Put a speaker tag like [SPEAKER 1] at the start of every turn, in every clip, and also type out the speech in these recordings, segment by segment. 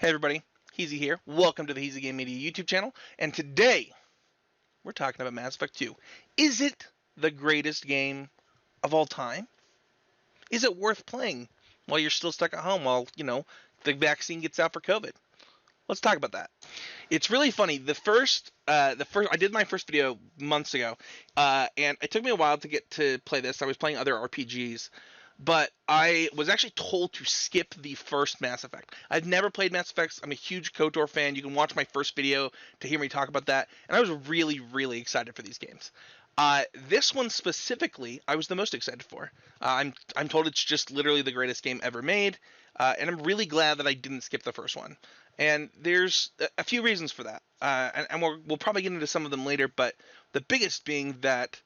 [SPEAKER 1] Hey everybody, Heezy here. Welcome to the Heezy Game Media YouTube channel. And today, we're talking about Mass Effect 2. Is it the greatest game of all time? Is it worth playing while you're still stuck at home while, the vaccine gets out for COVID? Let's talk about that. It's really funny. I did my first video months ago, and it took me a while to get to play this. I was playing other RPGs, but I was actually told to skip the first Mass Effect. I've never played Mass Effects. I'm a huge KOTOR fan. You can watch my first video to hear me talk about that, and I was really, really excited for these games. This one specifically, I was the most excited for. I'm told it's just literally the greatest game ever made, and I'm really glad that I didn't skip the first one. And there's a few reasons for that, and we'll probably get into some of them later. But the biggest being that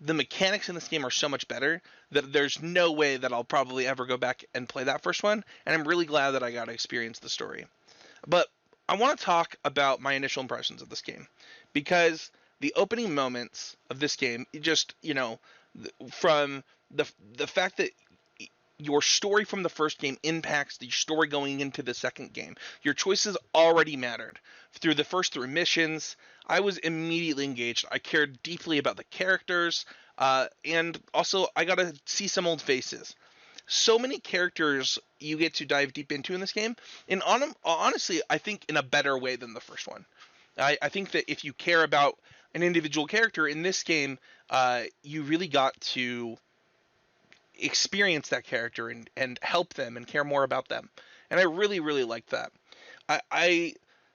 [SPEAKER 1] the mechanics in this game are so much better that there's no way that I'll probably ever go back and play that first one. And I'm really glad that I got to experience the story. But I want to talk about my initial impressions of this game, because the opening moments of this game, just, from the fact that your story from the first game impacts the story going into the second game. Your choices already mattered. Through the first 3 missions, I was immediately engaged. I cared deeply about the characters, and also I got to see some old faces. So many characters you get to dive deep into in this game, and honestly, I think in a better way than the first one. I think that if you care about an individual character in this game, you really got to experience that character and help them and care more about them, and I really, really liked that.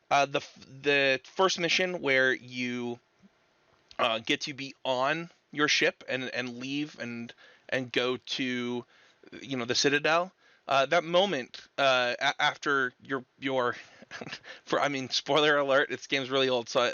[SPEAKER 1] The first mission where you get to be on your ship and leave and go to the Citadel. That moment after your spoiler alert, this game's really old, so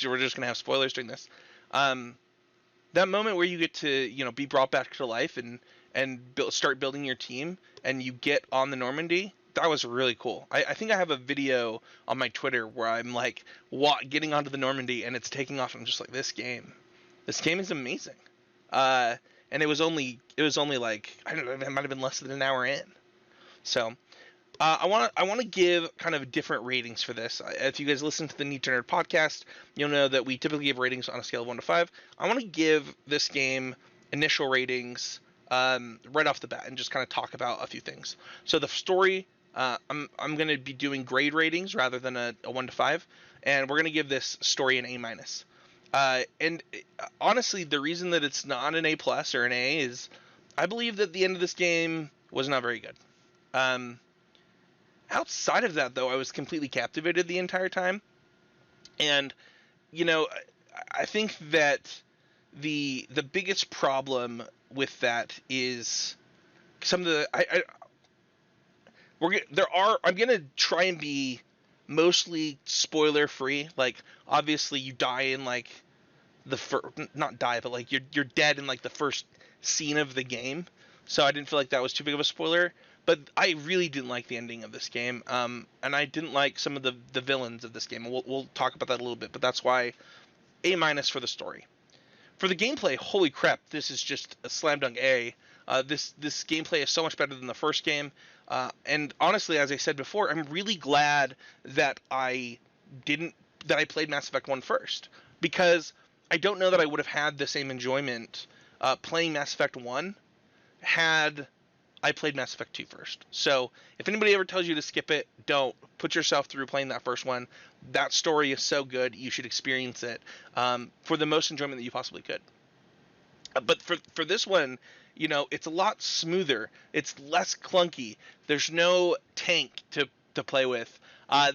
[SPEAKER 1] we're just gonna have spoilers during this. That moment where you get to be brought back to life and start building your team, and you get on the Normandy, that was really cool. I think I have a video on my Twitter where I'm like getting onto the Normandy and it's taking off. I'm just like, this game is amazing. And it was only like, I don't know, it might have been less than an hour in. So I want to give kind of different ratings for this. If you guys listen to the Need to Nerd podcast, you'll know that we typically give ratings on a scale of 1 to 5. I want to give this game initial ratings right off the bat and just kind of talk about a few things. So the story, I'm going to be doing grade ratings rather than a 1 to 5, and we're going to give this story an A-. And honestly, the reason that it's not an A+ or an A is I believe that the end of this game was not very good. Outside of that, though, I was completely captivated the entire time. And, I think that the biggest problem with that is some of the I'm gonna try and be mostly spoiler free. Like, obviously you die in like not die, but like you're dead in like the first scene of the game, so I didn't feel like that was too big of a spoiler. But I really didn't like the ending of this game, and I didn't like some of the villains of this game. We'll talk about that a little bit, but that's why A- for the story. For the gameplay, holy crap, this is just a slam dunk A. This gameplay is so much better than the first game, and honestly, as I said before, I'm really glad that I played Mass Effect 1 first, because I don't know that I would have had the same enjoyment playing Mass Effect 1 had I played Mass Effect 2 first. So if anybody ever tells you to skip it, don't. Put yourself through playing that first one. That story is so good, you should experience it for the most enjoyment that you possibly could. But for this one, it's a lot smoother. It's less clunky. There's no tank to play with.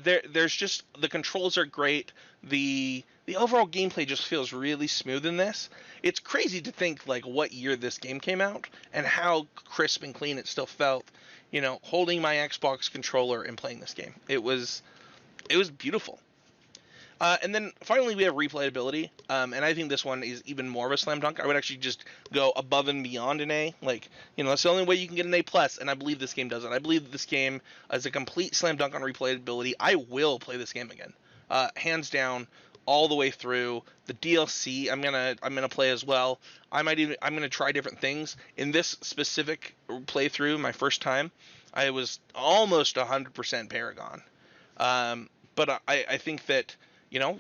[SPEAKER 1] There's just, the controls are great. The overall gameplay just feels really smooth in this. It's crazy to think like what year this game came out and how crisp and clean it still felt, holding my Xbox controller and playing this game. It was beautiful. And then finally we have replayability, and I think this one is even more of a slam dunk. I would actually just go above and beyond an A. Like, that's the only way you can get an A+, and I believe this game does it. I believe that this game is a complete slam dunk on replayability. I will play this game again, hands down, all the way through. The DLC I'm gonna play as well. I'm gonna try different things. In this specific playthrough, my first time, I was almost 100% Paragon. But I think that,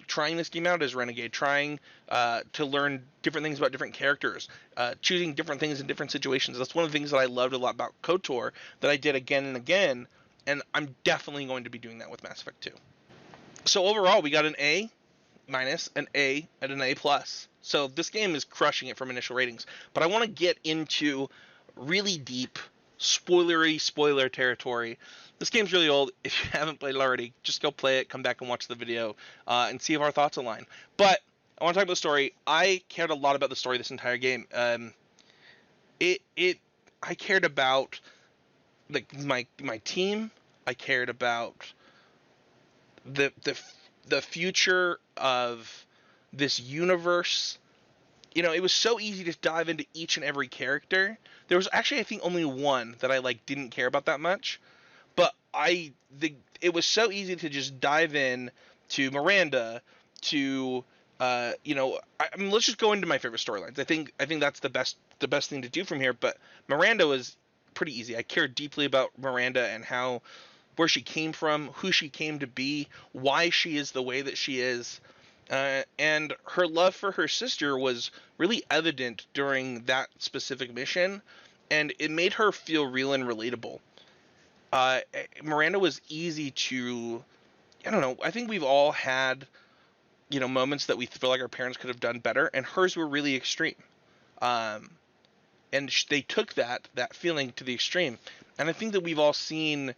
[SPEAKER 1] trying this game out as Renegade, trying to learn different things about different characters, choosing different things in different situations. That's one of the things that I loved a lot about KOTOR that I did again and again, and I'm definitely going to be doing that with Mass Effect 2. So overall, we got an A minus, an A, and an A plus. So this game is crushing it from initial ratings. But I want to get into really deep, spoiler territory. This game's really old. If you haven't played it already, just go play it, come back and watch the video, and see if our thoughts align. But I want to talk about the story. I cared a lot about the story this entire game. I cared about my team. I cared about the future of this universe. It was so easy to dive into each and every character. There was actually, I think, only one that I didn't care about that much, but it was so easy to just dive in to Miranda, to let's just go into my favorite storylines. I think that's the best thing to do from here. But Miranda was pretty easy. I cared deeply about Miranda and where she came from, who she came to be, why she is the way that she is. And her love for her sister was really evident during that specific mission, and it made her feel real and relatable. Miranda was easy to, I don't know, I think we've all had, moments that we feel like our parents could have done better, and hers were really extreme. And they took that feeling to the extreme. And I think that we've all seen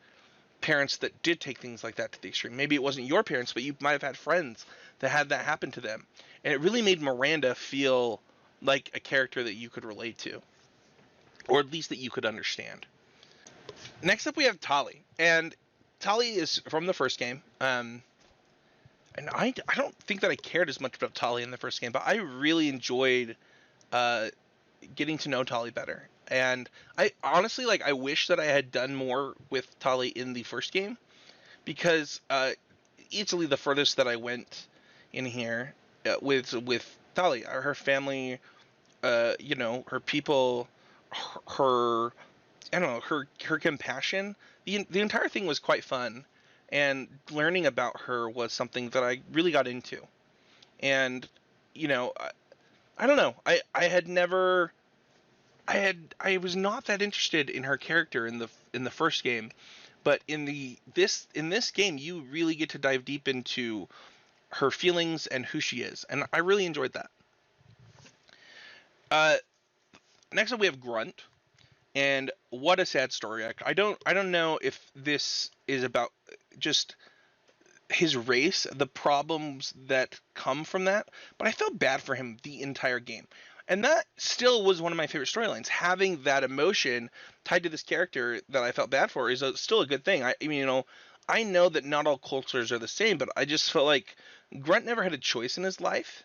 [SPEAKER 1] parents that did take things like that to the extreme. Maybe it wasn't your parents, but you might have had friends that had that happen to them. And it really made Miranda feel like a character that you could relate to, or at least that you could understand. Next up, we have Tali. And Tali is from the first game. And I don't think that I cared as much about Tali in the first game, but I really enjoyed getting to know Tali better. And I honestly, I wish that I had done more with Tali in the first game, because easily the furthest that I went in here with Tali, her family, her people, her I don't know, her compassion. The entire thing was quite fun, and learning about her was something that I really got into. And I don't know, I was not that interested in her character in the first game, but in this game you really get to dive deep into her feelings and who she is, and I really enjoyed that. Next up we have Grunt, and what a sad story. I don't know if this is about just his race, the problems that come from that, but I felt bad for him the entire game. And that still was one of my favorite storylines. Having that emotion tied to this character that I felt bad for is still a good thing. I know that not all cultures are the same, but I just felt like Grunt never had a choice in his life,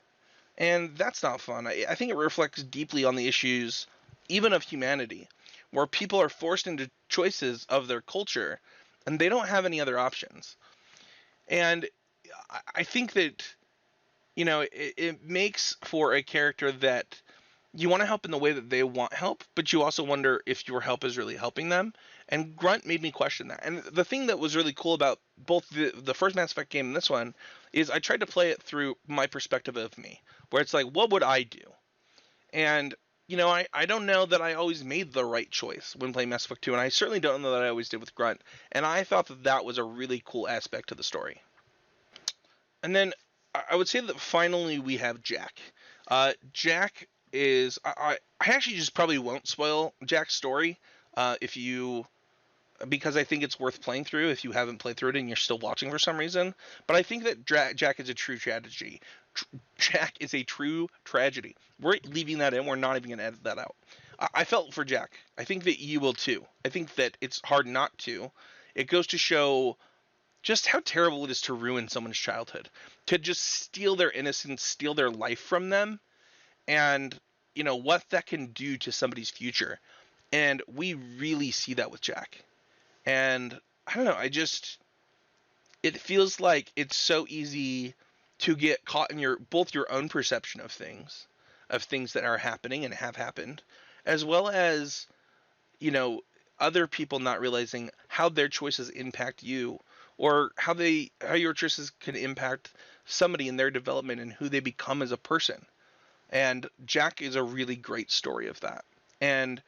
[SPEAKER 1] and that's not fun. I think it reflects deeply on the issues, even of humanity, where people are forced into choices of their culture, and they don't have any other options. And I think that, it makes for a character that you want to help in the way that they want help, but you also wonder if your help is really helping them. And Grunt made me question that. And the thing that was really cool about both the first Mass Effect game and this one is I tried to play it through my perspective of me, where it's like, what would I do? And, I don't know that I always made the right choice when playing Mass Effect 2, and I certainly don't know that I always did with Grunt. And I thought that was a really cool aspect to the story. And then I would say that finally we have Jack. Jack is I actually just probably won't spoil Jack's story because I think it's worth playing through if you haven't played through it and you're still watching for some reason. But I think that Jack is a true tragedy. Jack is a true tragedy. We're leaving that in. We're not even going to edit that out. I felt for Jack. I think that you will too. I think that it's hard not to. It goes to show just how terrible it is to ruin someone's childhood, to just steal their innocence, steal their life from them, and what that can do to somebody's future. And we really see that with Jack. And I don't know, it feels like it's so easy to get caught in both your own perception of things that are happening and have happened, as well as other people not realizing how their choices impact you, or how your choices can impact somebody in their development and who they become as a person. And Jack is a really great story of that. And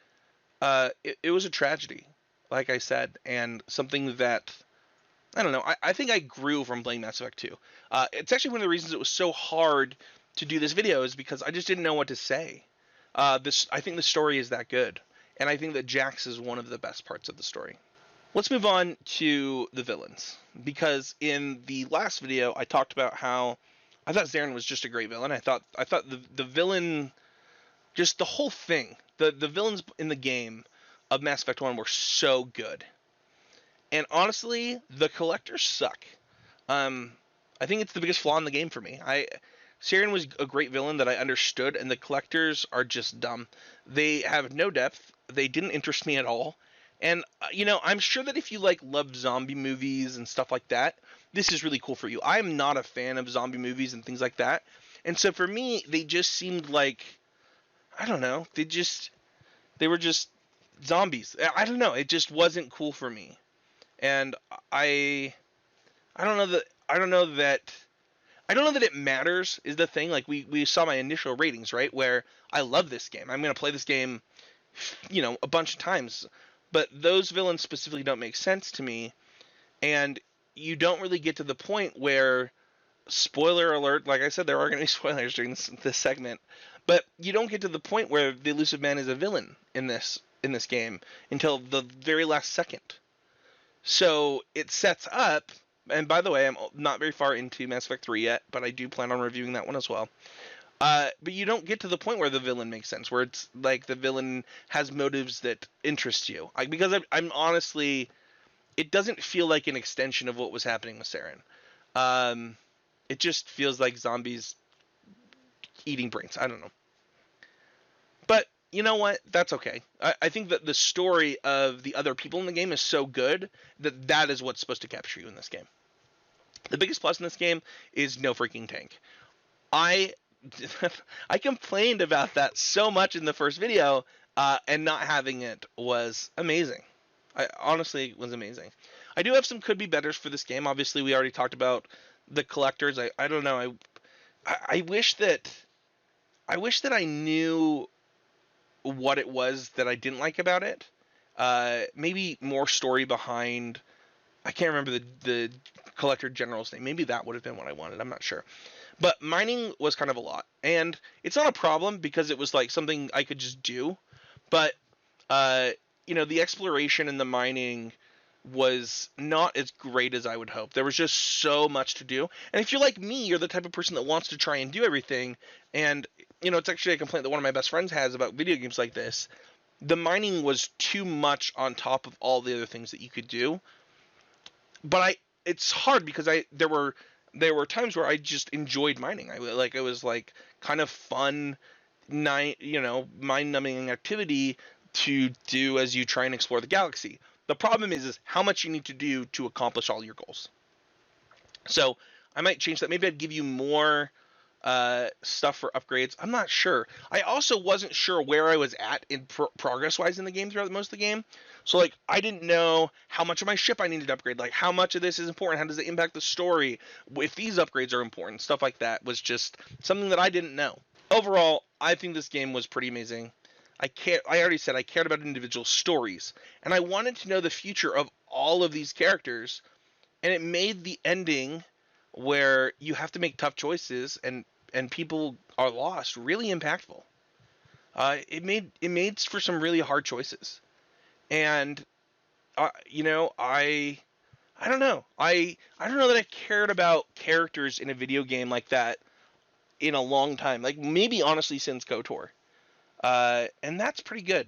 [SPEAKER 1] it was a tragedy, like I said, and something that I don't know. I think I grew from playing Mass Effect 2. It's actually one of the reasons it was so hard to do this video is because I just didn't know what to say. I think the story is that good, and I think that Jax is one of the best parts of the story. Let's move on to the villains, because in the last video I talked about how I thought Zarin was just a great villain. I thought the villain, just the whole thing, the villains in the game of Mass Effect 1 were so good. And honestly, the collectors suck. I think it's the biggest flaw in the game for me. Saren was a great villain that I understood, and the collectors are just dumb. They have no depth. They didn't interest me at all. And I'm sure that if you love zombie movies and stuff like that, this is really cool for you. I am not a fan of zombie movies and things like that. And so for me, they just seemed like, I don't know, they were just zombies. I don't know. It just wasn't cool for me. And I don't know that it matters is the thing. Like we saw my initial ratings, right? Where I love this game. I'm going to play this game, a bunch of times. But those villains specifically don't make sense to me. And you don't really get to the point where, spoiler alert, like I said, there are going to be spoilers during this segment. But you don't get to the point where the Elusive Man is a villain in this game until the very last second. So it sets up, and by the way, I'm not very far into Mass Effect 3 yet, but I do plan on reviewing that one as well. But you don't get to the point where the villain makes sense, where it's like the villain has motives that interest you. Because I'm honestly, it doesn't feel like an extension of what was happening with Saren. It just feels like zombies eating brains. I don't know. But you know what? That's okay. I think that the story of the other people in the game is so good that is what's supposed to capture you in this game. The biggest plus in this game is no freaking tank. I complained about that so much in the first video, and not having it was amazing. Honestly, it was amazing. I do have some could be betters for this game. Obviously, we already talked about the collectors. I don't know. I wish that I knew what it was that I didn't like about it. Maybe more story behind. I can't remember the collector general's name. Maybe that would have been what I wanted. I'm not sure. But mining was kind of a lot. And it's not a problem because it was like something I could just do. But, the exploration and the mining was not as great as I would hope. There was just so much to do. And if you're like me, you're the type of person that wants to try and do everything. And, it's actually a complaint that one of my best friends has about video games like this. The mining was too much on top of all the other things that you could do. But it's hard because there were times where I just enjoyed mining. It was like kind of fun, mind-numbing activity to do as you try and explore the galaxy. The problem is how much you need to do to accomplish all your goals. So I might change that. Maybe I'd give you more stuff for upgrades. I'm not sure. I also wasn't sure where I was at in progress-wise in the game throughout most of the game. So, I didn't know how much of my ship I needed to upgrade. How much of this is important? How does it impact the story? If these upgrades are important, stuff like that was just something that I didn't know. Overall, I think this game was pretty amazing. I already said I cared about individual stories, and I wanted to know the future of all of these characters, and it made the ending where you have to make tough choices and people are lost really impactful. It made for some really hard choices, and I don't know. I don't know that I cared about characters in a video game like that in a long time. Maybe honestly since KOTOR, and that's pretty good.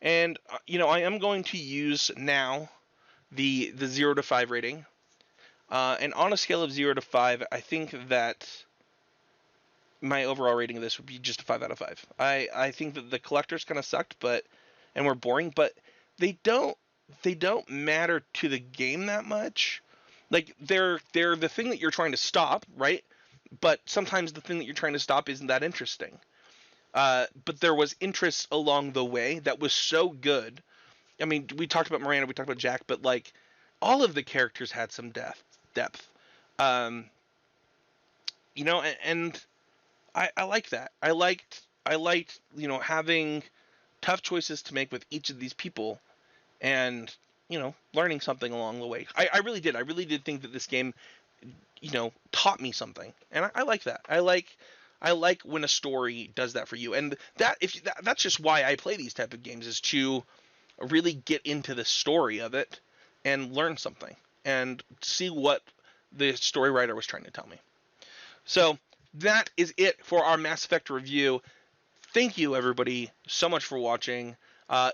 [SPEAKER 1] And I am going to use now the 0 to 5 rating. And on a scale of 0 to 5, I think that my overall rating of this would be just a 5 out of 5. I think that the collectors kind of sucked, and were boring, but they don't matter to the game that much. They're the thing that you're trying to stop, right? But sometimes the thing that you're trying to stop isn't that interesting. But there was interest along the way that was so good. I mean, we talked about Miranda, we talked about Jack, but all of the characters had some depth. Um, you know, and I like that. I liked having tough choices to make with each of these people, and learning something along the way. I really did. I really did think that this game taught me something, and I like that. I like when a story does that for you, and that's just why I play these type of games, is to really get into the story of it and learn something and see what the story writer was trying to tell me. So that is it for our Mass Effect review. Thank you everybody so much for watching.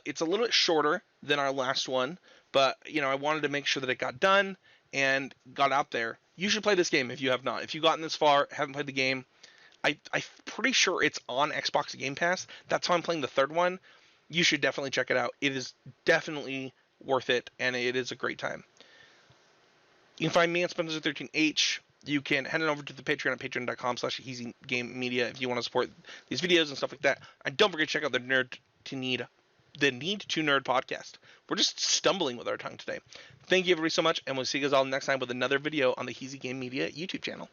[SPEAKER 1] It's a little bit shorter than our last one, but I wanted to make sure that it got done and got out there. You should play this game if you have not. If you've gotten this far, haven't played the game, I'm pretty sure it's on Xbox Game Pass. That's how I'm playing the third one. You should definitely check it out. It is definitely worth it, and it is a great time. You can find me at Spencer13H. You can head on over to the Patreon at patreon.com/HeezyGameMedia if you want to support these videos and stuff like that. And don't forget to check out the Need to Nerd podcast. We're just stumbling with our tongue today. Thank you everybody so much, and we'll see you guys all next time with another video on the Heezy Game Media YouTube channel.